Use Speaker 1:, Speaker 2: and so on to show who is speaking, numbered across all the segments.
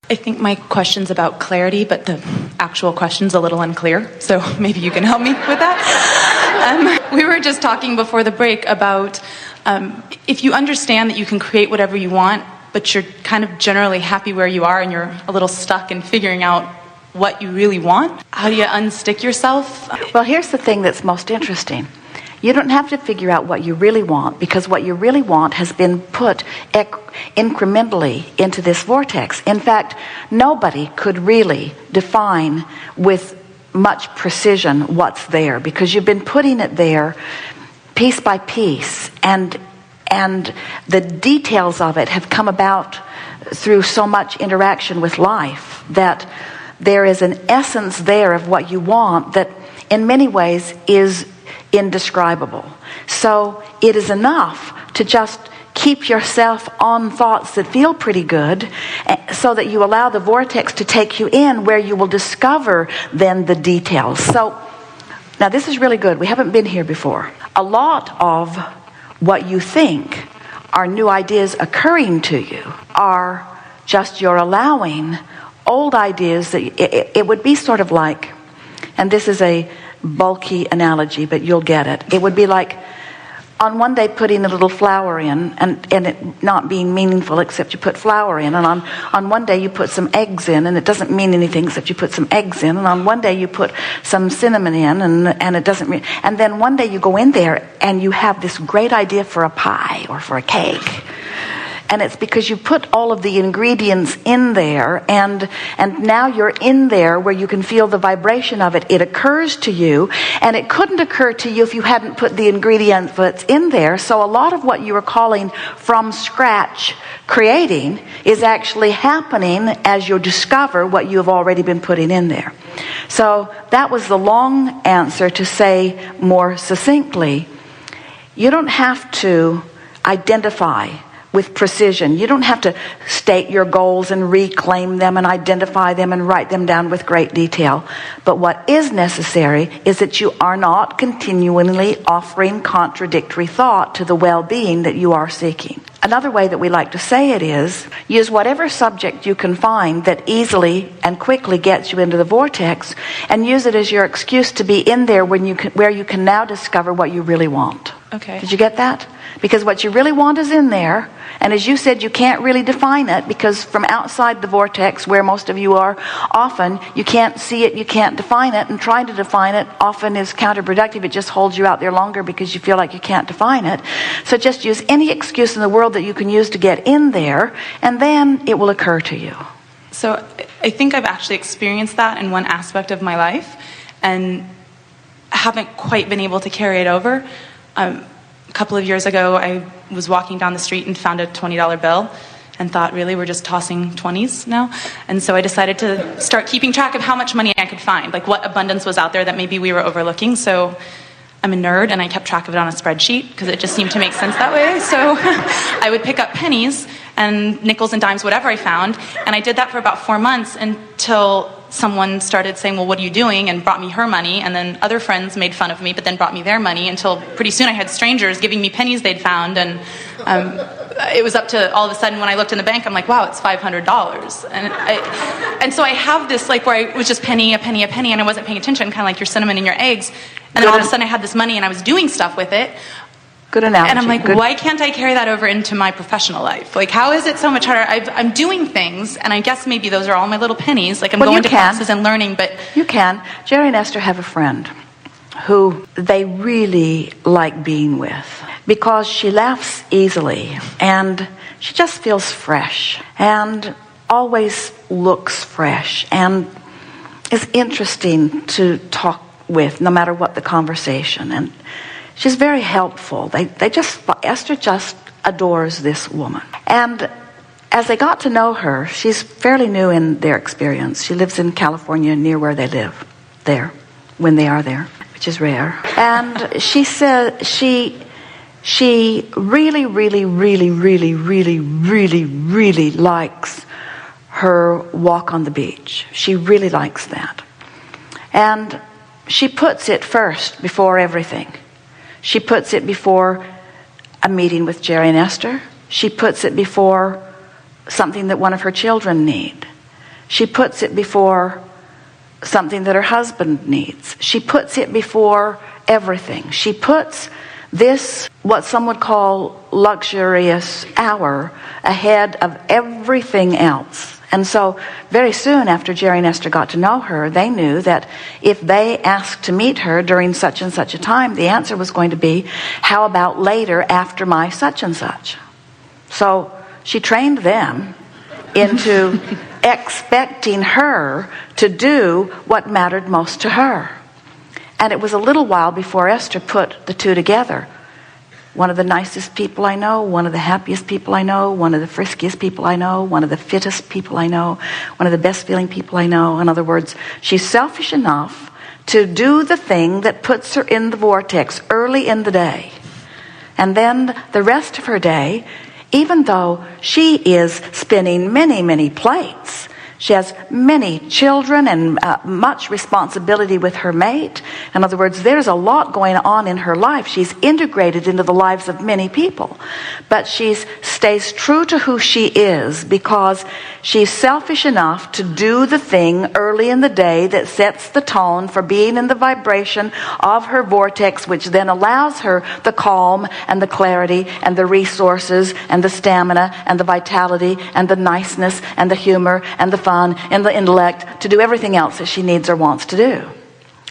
Speaker 1: I think my question's about clarity, but the actual question's a little unclear, so maybe you can help me with that. We were just talking before the break about if you understand that you can create whatever you want, but you're kind of generally happy where you are and you're a little stuck in figuring out what you really want, how do you unstick yourself?
Speaker 2: Well, here's the thing that's most interesting. You don't have to figure out what you really want, because what you really want has been put incrementally into this vortex. In fact, nobody could really define with much precision what's there, because you've been putting it there piece by piece, and the details of it have come about through so much interaction with life that there is an essence there of what you want that in many ways is indescribable. So it is enough to just keep yourself on thoughts that feel pretty good, so that you allow the vortex to take you in where you will discover then the details. So now this is really good. We haven't been here before. A lot of what you think are new ideas occurring to you are just you're allowing old ideas that it would be sort of like, and this is a bulky analogy, but you'll get it. It would be like on one day putting a little flour in, and it not being meaningful except you put flour in, and on one day you put some eggs in, and it doesn't mean anything except you put some eggs in, and on one day you put some cinnamon in, and it doesn't mean, and then one day you go in there and you have this great idea for a pie or for a cake. And it's because you put all of the ingredients in there, and now you're in there where you can feel the vibration of it. It occurs to you, and it couldn't occur to you if you hadn't put the ingredients that's in there. So a lot of what you were calling from scratch creating is actually happening as you discover what you have already been putting in there. So that was the long answer to say more succinctly, you don't have to identify with precision. You don't have to state your goals and reclaim them and identify them and write them down with great detail. But what is necessary is that you are not continually offering contradictory thought to the well-being that you are seeking. Another way that we like to say it is, use whatever subject you can find that easily and quickly gets you into the vortex, and use it as your excuse to be in there where you can now discover what you really want.
Speaker 1: Okay.
Speaker 2: Did you get that? Because what you really want is in there, and as you said, you can't really define it, because from outside the vortex, where most of you are, often you can't see it, you can't define it, and trying to define it often is counterproductive. It just holds you out there longer because you feel like you can't define it. So just use any excuse in the world that you can use to get in there, and then it will occur to you.
Speaker 1: So I think I've actually experienced that in one aspect of my life, and haven't quite been able to carry it over. A couple of years ago, I was walking down the street and found a $20 bill and thought, really, we're just tossing 20s now? And so I decided to start keeping track of how much money I could find, like what abundance was out there that maybe we were overlooking. So I'm a nerd, and I kept track of it on a spreadsheet because it just seemed to make sense that way. So I would pick up pennies and nickels and dimes, whatever I found, and I did that for about 4 months until someone started saying, well, what are you doing? And brought me her money, and then other friends made fun of me, but then brought me their money, until pretty soon I had strangers giving me pennies they'd found, and it was up to, all of a sudden, when I looked in the bank, I'm like, wow, it's $500. And so I have this, like, where I was just penny, a penny, a penny, and I wasn't paying attention, kind of like your cinnamon and your eggs, and then all of a sudden I had this money, and I was doing stuff with it.
Speaker 2: Good analogy.
Speaker 1: And I'm like, why can't I carry that over into my professional life? Like, how is it so much harder? I'm doing things, and I guess maybe those are all my little pennies. Like, I'm going to classes and learning, but...
Speaker 2: You can. Jerry and Esther have a friend who they really like being with, because she laughs easily, and she just feels fresh, and always looks fresh, and is interesting to talk with, no matter what the conversation. And she's very helpful. Esther just adores this woman. And as they got to know her, she's fairly new in their experience. She lives in California, near where they live, there, when they are there, which is rare. And she said she really, really, really, really, really, really, really likes her walk on the beach. She really likes that. And she puts it first before everything. She puts it before a meeting with Jerry and Esther. She puts it before something that one of her children need. She puts it before something that her husband needs. She puts it before everything. She puts this, what some would call luxurious hour, ahead of everything else. And so very soon after Jerry and Esther got to know her, they knew that if they asked to meet her during such and such a time, the answer was going to be, how about later after my such and such? So she trained them into expecting her to do what mattered most to her. And it was a little while before Esther put the two together. One of the nicest people I know, one of the happiest people I know, one of the friskiest people I know, one of the fittest people I know, one of the best feeling people I know. In other words, she's selfish enough to do the thing that puts her in the vortex early in the day. And then the rest of her day, even though she is spinning many, many plates, she has many children and much responsibility with her mate. In other words, there's a lot going on in her life. She's integrated into the lives of many people. But she stays true to who she is because she's selfish enough to do the thing early in the day that sets the tone for being in the vibration of her vortex, which then allows her the calm and the clarity and the resources and the stamina and the vitality and the niceness and the humor and the fun and the intellect to do everything else that she needs or wants to do.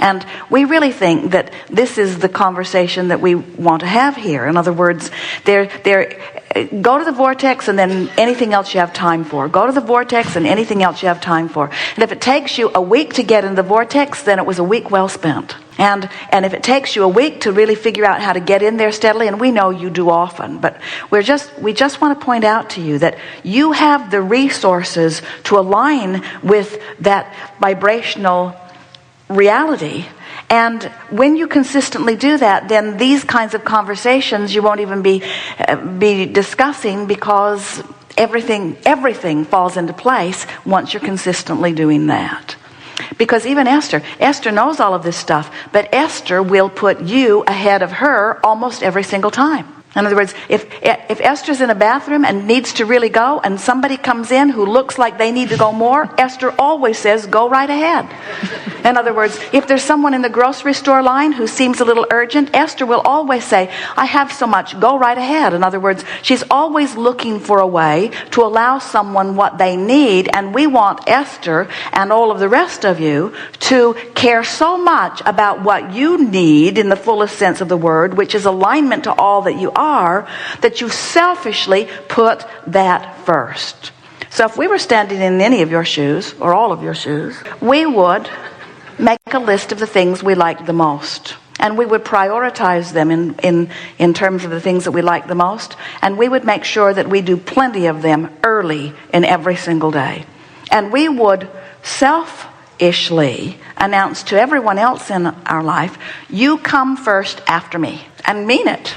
Speaker 2: And we really think that this is the conversation that we want to have here. In other words, go to the vortex and then anything else you have time for. Go to the vortex and anything else you have time for. And if it takes you a week to get in the vortex, then it was a week well spent. And if it takes you a week to really figure out how to get in there steadily, and we know you do often, but we just want to point out to you that you have the resources to align with that vibrational reality. And when you consistently do that, then these kinds of conversations you won't even be discussing, because everything falls into place once you're consistently doing that. Because even Esther knows all of this stuff, but Esther will put you ahead of her almost every single time. In other words, if Esther's in a bathroom and needs to really go, and somebody comes in who looks like they need to go more, Esther always says, go right ahead. In other words, if there's someone in the grocery store line who seems a little urgent, Esther will always say, I have so much, go right ahead. In other words, she's always looking for a way to allow someone what they need, and we want Esther and all of the rest of you to care so much about what you need in the fullest sense of the word, which is alignment to all that you are, that you selfishly put that first. So if we were standing in any of your shoes, or all of your shoes, we would make a list of the things we like the most. And we would prioritize them in terms of the things that we like the most. And we would make sure that we do plenty of them early in every single day. And we would selfishly announce to everyone else in our life, you come first after me. And mean it.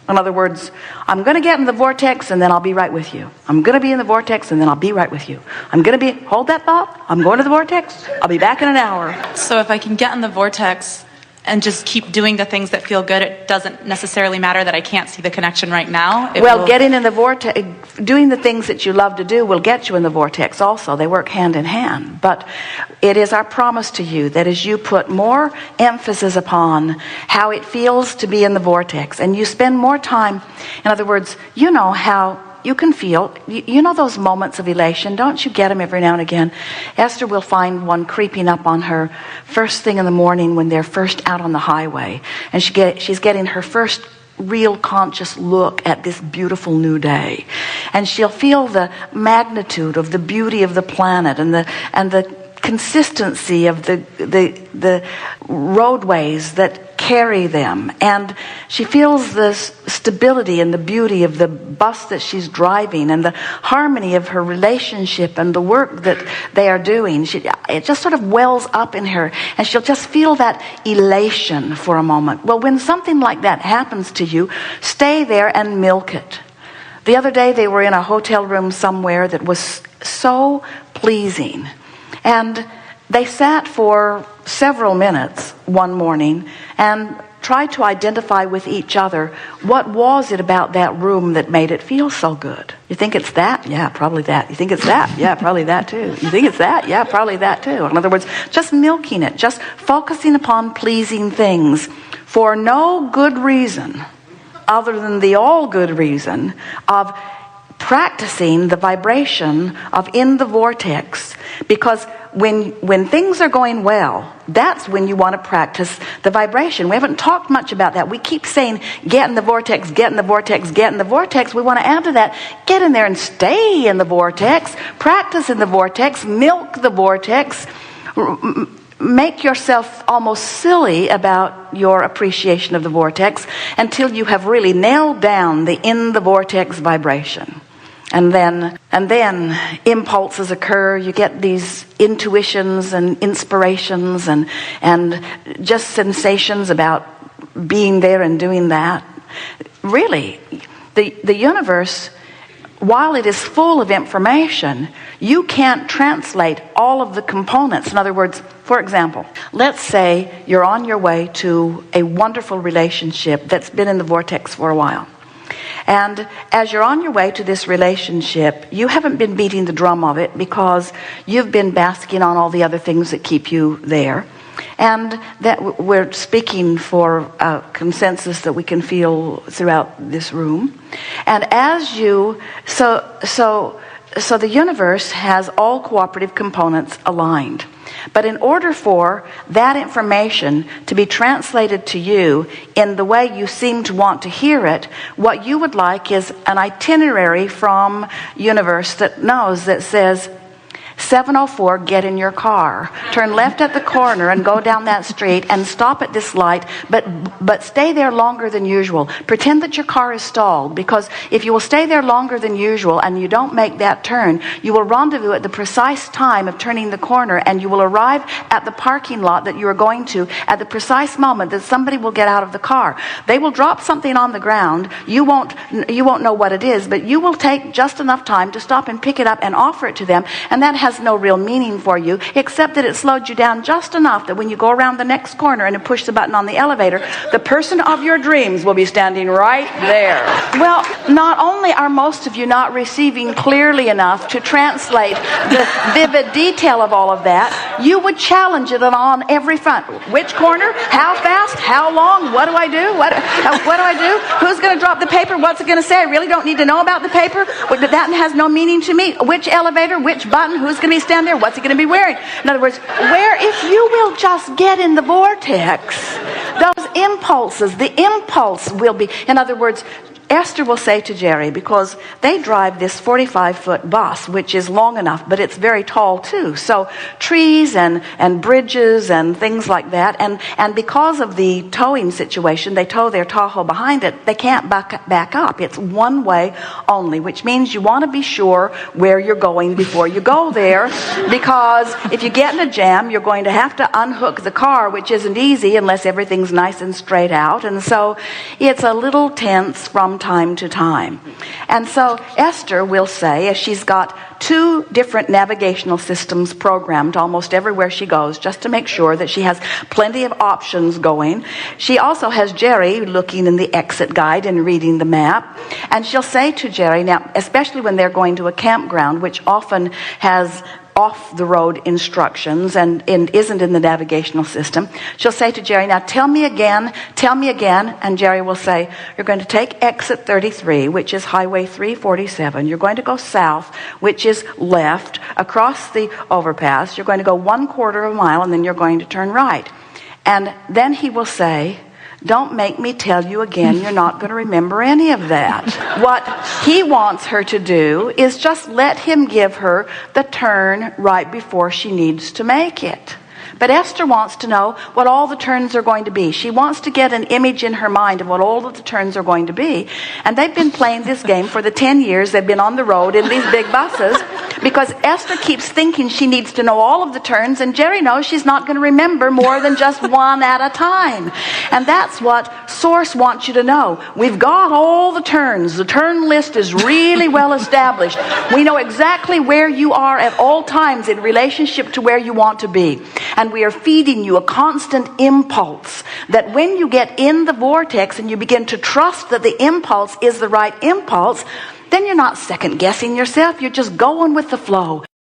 Speaker 2: In other words, I'm going to get in the vortex and then I'll be right with you. I'm going to be in the vortex and then I'll be right with you. Hold that thought. I'm going to the vortex. I'll be back in an hour.
Speaker 1: So if I can get in the vortex and just keep doing the things that feel good, it doesn't necessarily matter that I can't see the connection right now.
Speaker 2: Getting in the vortex, doing the things that you love to do will get you in the vortex also. They work hand in hand. But it is our promise to you that as you put more emphasis upon how it feels to be in the vortex, and you spend more time, in other words, you know how you can feel, you know those moments of elation, don't you get them every now and again? Esther will find one creeping up on her first thing in the morning when they're first out on the highway, and she's getting her first real conscious look at this beautiful new day, and she'll feel the magnitude of the beauty of the planet and the consistency of the roadways that carry them, and she feels the stability and the beauty of the bus that she's driving and the harmony of her relationship and the work that they are doing. It just sort of wells up in her, and she'll just feel that elation for a moment. Well, when something like that happens to you, stay there and milk it. The other day they were in a hotel room somewhere that was so pleasing, and they sat for several minutes one morning and try to identify with each other, what was it about that room that made it feel so good? You think it's that? Yeah, probably that. You think it's that? Yeah, probably that too. You think it's that? Yeah, probably that too. In other words, just milking it, just focusing upon pleasing things for no good reason other than the all good reason of practicing the vibration of in the vortex. Because when things are going well, that's when you want to practice the vibration. We haven't talked much about that. We keep saying, get in the vortex, get in the vortex, get in the vortex. We want to add to that, get in there and stay in the vortex, practice in the vortex, milk the vortex, make yourself almost silly about your appreciation of the vortex until you have really nailed down the in the vortex vibration. And then impulses occur. You get these intuitions and inspirations and just sensations about being there and doing that. Really, the universe, while it is full of information, you can't translate all of the components. In other words, for example, let's say you're on your way to a wonderful relationship that's been in the vortex for a while. And as you're on your way to this relationship, you haven't been beating the drum of it because you've been basking on all the other things that keep you there. And that we're speaking for a consensus that we can feel throughout this room. And as you, so the universe has all cooperative components aligned. But in order for that information to be translated to you in the way you seem to want to hear it, what you would like is an itinerary from universe that knows, that says, 704, get in your car. Turn left at the corner and go down that street and stop at this light, but stay there longer than usual. Pretend that your car is stalled, because if you will stay there longer than usual and you don't make that turn, you will rendezvous at the precise time of turning the corner, and you will arrive at the parking lot that you are going to at the precise moment that somebody will get out of the car. They will drop something on the ground. You won't know what it is, but you will take just enough time to stop and pick it up and offer it to them, and that has no real meaning for you, except that it slowed you down just enough that when you go around the next corner and push the button on the elevator, the person of your dreams will be standing right there. Well, not only are most of you not receiving clearly enough to translate the vivid detail of all of that, you would challenge it on every front. Which corner? How fast? How long? What do I do? What do I do? Who's going to drop the paper? What's it going to say? I really don't need to know about the paper. That has no meaning to me. Which elevator? Which button? Who's going to be standing there? What's he going to be wearing? In other words, where if you will just get in the vortex, those impulses, the impulse will be, in other words, Esther will say to Jerry, because they drive this 45-foot bus, which is long enough, but it's very tall too. So trees and bridges and things like that. And because of the towing situation, they tow their Tahoe behind it. They can't back up. It's one way only, which means you want to be sure where you're going before you go there. Because if you get in a jam, you're going to have to unhook the car, which isn't easy unless everything's nice and straight out. And so it's a little tense from time to time. And so Esther will say, as she's got 2 different navigational systems programmed almost everywhere she goes, just to make sure that she has plenty of options going. She also has Jerry looking in the exit guide and reading the map. And she'll say to Jerry, now, especially when they're going to a campground, which often has off-the-road instructions and isn't in the navigational system, she'll say to Jerry, now tell me again, and Jerry will say, you're going to take exit 33, which is highway 347. You're going to go south, which is left, across the overpass. You're going to go 1/4 of a mile, and then you're going to turn right. And then he will say, don't make me tell you again, you're not going to remember any of that. What he wants her to do is just let him give her the turn right before she needs to make it. But Esther wants to know what all the turns are going to be. She wants to get an image in her mind of what all of the turns are going to be. And they've been playing this game for the 10 years they've been on the road in these big buses, because Esther keeps thinking she needs to know all of the turns, and Jerry knows she's not going to remember more than just one at a time. And that's what Source wants you to know. We've got all the turns. The turn list is really well established. We know exactly where you are at all times in relationship to where you want to be. and we are feeding you a constant impulse, that when you get in the vortex and you begin to trust that the impulse is the right impulse, then you're not second guessing yourself, you're just going with the flow.